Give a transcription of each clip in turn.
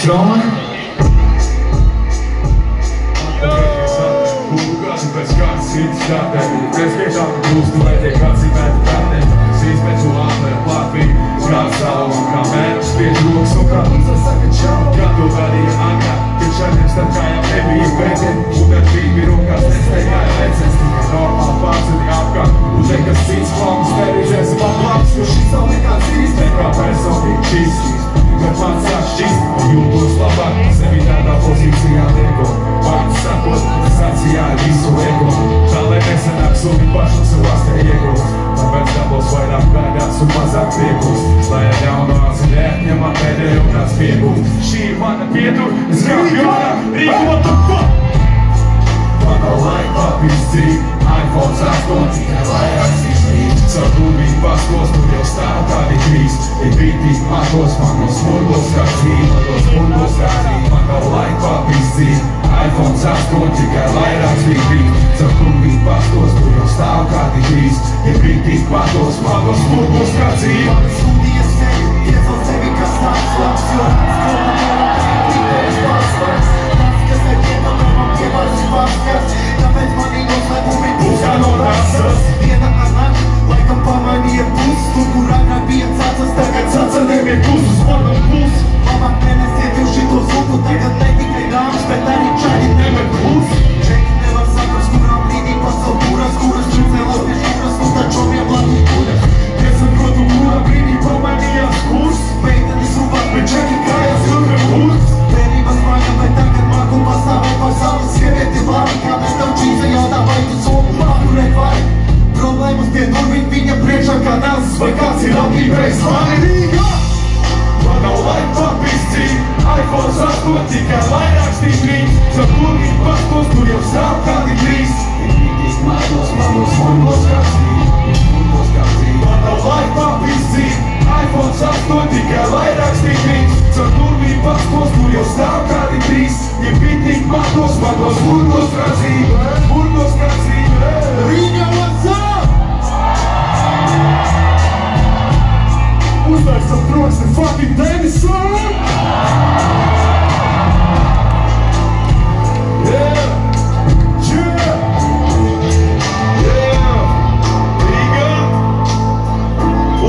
Strong. Pēc kāds cits šāpē Mēs tiešām kļūstu, lai tie kāds imētu kāpē Sīs pēc āmē plāpī Skāds savam kā mēnus spiež rokas un kā Līdz saka čau Kā to vadīja Anna Kad šādiem starp kājām nebija beidzien Un ar brīvi rokās nesteigāja lecens Tikai normāli pārsēdi apkārt Un nekas cits plāns nerīzēs man labs Jo šis nav nekāds īsts Nekā personīgi čīstīs Kad man sāk šķist Un jūtos labāk Sevi tādā pozīcijā lieko Vārds sakot Sacījā visu ego Tā lai nesanāk suni pašu savastē iegūst Tāpēc dabos vairāk gaidās un mazāk priekos Lai ar jaunu āzi neatņemam pēdējo kāds piegūst Šī ir mana pietur, es kāpju ārā, rīkotu ko! Man nav laika papīrs dzīvi, iPhone 8 tikai lai rakstīšu Caur rūmīgi pastos, tur jau stāv kādi trīs Ir bītīgi matos, man no smurgos kā dzīvi Matos smurgos kā dzīvi, man nav laika papīrs dzīvi iPhone 8 tikai lai rakstīšu Caur rūmīgi pastos, tur jau stāv kādi trīs Ir bītīgi matos, man no smurgos kā dzīvi Man sūdīja sevi, iecelt sevi, kas tāds labs Jo rāds kolā nevar pētīt, pārsvars Tas, kas ar iedomām ievaras pārskars Tāpēc manī noslēpumi būs kā no rasas Viena ar nakti, laikam pamanīja puses Tur, kur agrāk bija cacas, tagad caca nebija puses Manam puses Labāk nenesiet jau šito zūku Tagad ne tikai dāmas, bet arī čaļi nevar puses Čeki nevar saprast, kurām brīdī pasaul būras Kuras čucēlos pie šūras, un tačomiem labi kuras Nesaprotu, kurā brīdī pamanījās kurs Meitenis rūpās, bet čeki kājas ilga kurs Vērības mājā, bet tagad māku pastāvēt par savas sievieti labi Kā mēs tev čīza jautā, vai tu somu paturēt vai Problēmas tie durvīt viņa priekšā kā nāsas Vai kāds ir apīpējis mani Rīgā Man nav laika papīrs dzīvi iPhone 8 tikai lai rakstīšu rīt Caur kurvīgi pastos, tur jau stāv kādi trīs Ir bītīgi matos, man no smurgos kā dzīvi Smurgos kā dzīvi Man nav laika papīrs dzīvi iPhone 8 tikai lai rakstīšu rīt Caur kurvīgi pastos, tur jau stāv kādi trīs Ir bītīgi matos, man no smurgos kā dzīvi Smurgos kā dzīvi Rīgā, what's up? Uzlaik some drugs and fucking Dennis, son! Yeah! Yeah! Yeah! Rīgā!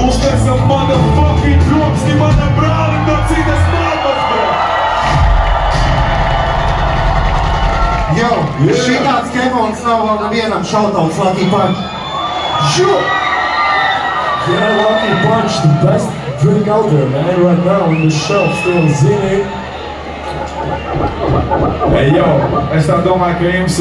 Uzlaik some motherfucking drugs, ti mana brāli no citas malmas, bro! Jo, šitāds kemons nav vēl nevienam šautauts Lucky Punch. Sure! Yeah, Lucky Punch, the best drink out there, man, right now on the shelf, still Zini. Hey, yo, es tā domāju, ka jums